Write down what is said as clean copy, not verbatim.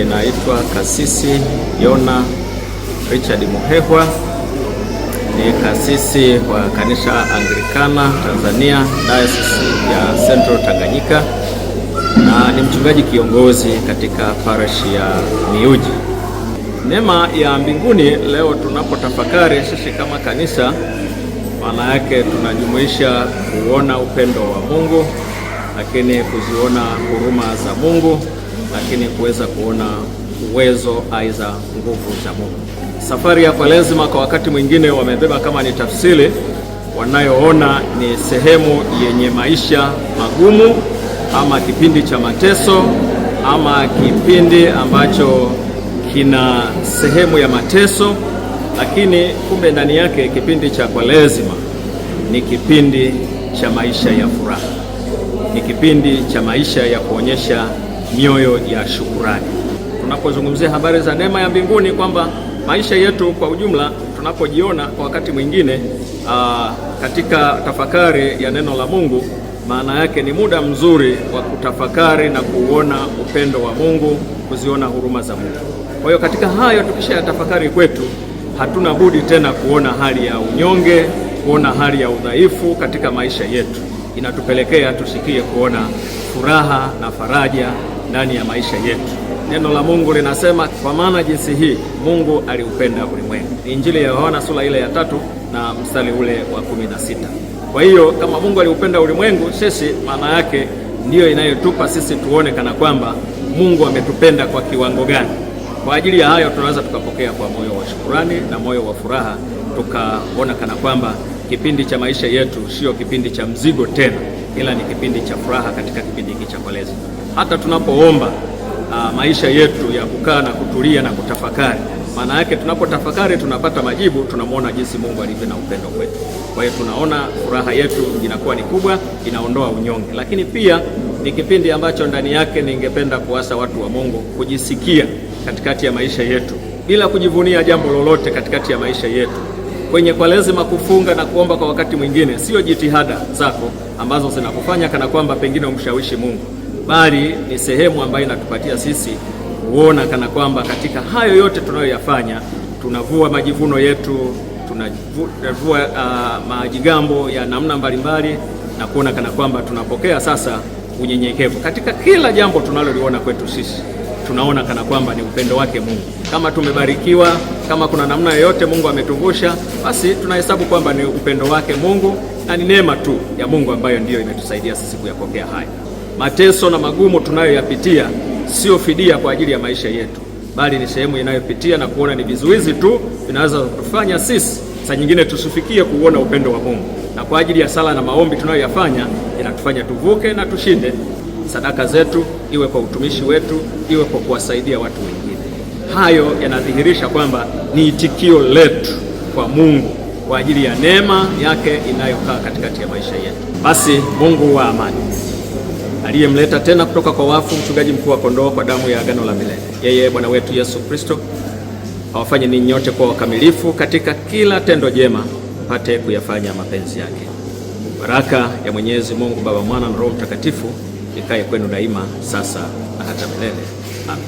Naitwa Kasisi Yona Richard Muhehwa, ni kasisi wa kanisa Anglikana Tanzania, Diocese ya Central Tanganyika, na ni mchungaji kiongozi katika parish ya Miuji. Neema ya mbinguni leo tunapotafakari sisi kama kanisa, maana yake tunajumuisha kuona upendo wa Mungu, lakini kuziona huruma za Mungu, lakini kuweza kuona uwezo aidha nguvu za Mungu. Safari ya Kwaresima kwa wakati mwingine wamebeba kama ni tafsiri wanayoona ni sehemu yenye maisha magumu, ama kipindi cha mateso, ama kipindi ambacho kina sehemu ya mateso, lakini kumbe ndani yake kipindi cha Kwaresima ni kipindi cha maisha ya furaha, ni kipindi cha maisha ya kuonyesha mioyo ya shukurani. Tunapozungumzia habari za neema ya mbinguni, kwamba maisha yetu kwa ujumla tunapojiona kwa wakati mwingine katika tafakari ya neno la Mungu, maana yake ni muda mzuri wa kutafakari na kuona upendo wa Mungu, kuziona huruma za Mungu. Kwa hiyo katika hayo tukisha tafakari kwetu, hatuna budi tena kuona hali ya unyonge, kuona hali ya udhaifu katika maisha yetu. Inatupelekea tusikie kuona furaha na faraja ndani ya maisha yetu. Neno la Mungu linasema, kwa maana jinsi hii Mungu aliupenda ulimwengu. Injili ya Yohana sura ile ya 3 na mstari ule wa 16. Kwa hiyo kama Mungu aliupenda ulimwengu, sisi maana yake ndiyo inayotupa sisi tuone kana kwamba Mungu ametupenda kwa kiwango gani. Kwa ajili ya hayo tunaweza tukapokea kwa moyo wa shukurani na moyo wa furaha, tukaona kana kwamba kipindi cha maisha yetu sio kipindi cha mzigo tena, ila ni kipindi cha furaha katika kipindi hiki cha Kwaresima. Hata tunapoomba maisha yetu ya kukaa na kutulia na kutafakari, maana yake tunapotafakari tunapata majibu, tunamwona jinsi Mungu alivyo na upendo kwetu. Kwa hiyo tunaona furaha yetu inakuwa ni kubwa, inaondoa unyonge. Lakini pia ni kipindi ambacho ndani yake ningependa kuasa watu wa Mungu kujisikia katikati ya maisha yetu bila kujivunia jambo lolote katikati ya maisha yetu. Kwenye Kwaresima kufunga na kuomba kwa wakati mwingine sio jitihada zako ambazo zinakufanya kana kwamba pengine umshawishi Mungu, bali ni sehemu ambayo inatupatia sisi kuona kana kwamba katika hayo yote tunayoyafanya tunavua majivuno yetu, tunavua majigambo ya namna mbalimbali, na kuona kana kwamba tunapokea sasa unyenyekevu katika kila jambo tunaloliona kwetu sisi. Tunaona kana kwamba ni upendo wake Mungu. Kama tumebarikiwa, kama kuna namna yoyote Mungu ametuvusha, basi tunahesabu kwamba ni upendo wake Mungu na ni neema tu ya Mungu ambayo ndiyo imetusaidia sisi kuyapokea haya. Mateso na magumu tunayoyapitia sio fidia kwa ajili ya maisha yetu, bali ni sehemu inayopitia na kuona ni vizuizi tu vinaweza kutufanya sisi saa nyingine tusifikie kuona upendo wa Mungu. Na kwa ajili ya sala na maombi tunayoyafanya inatufanya tuvuke na tushinde. Sadaka zetu iwe kwa utumishi wetu, iwe kwa kuwasaidia watu wengine. Hayo yanadhihirisha kwamba ni itikio letu kwa Mungu kwa ajili ya neema yake inayokaa katikati ya maisha yetu. Basi Mungu wa amani aliyemleta tena kutoka kwa wafu mchungaji mkuu wa kondoo kwa damu ya agano la milele, yeye Bwana wetu Yesu Kristo, awafanye ninyi nyote kwa wakamilifu katika kila tendo jema, mpate kuyafanya mapenzi yake. Baraka ya Mwenyezi Mungu Baba, Mwana na Roho Mtakatifu ikae kwenu daima, sasa na hata milele. Amen.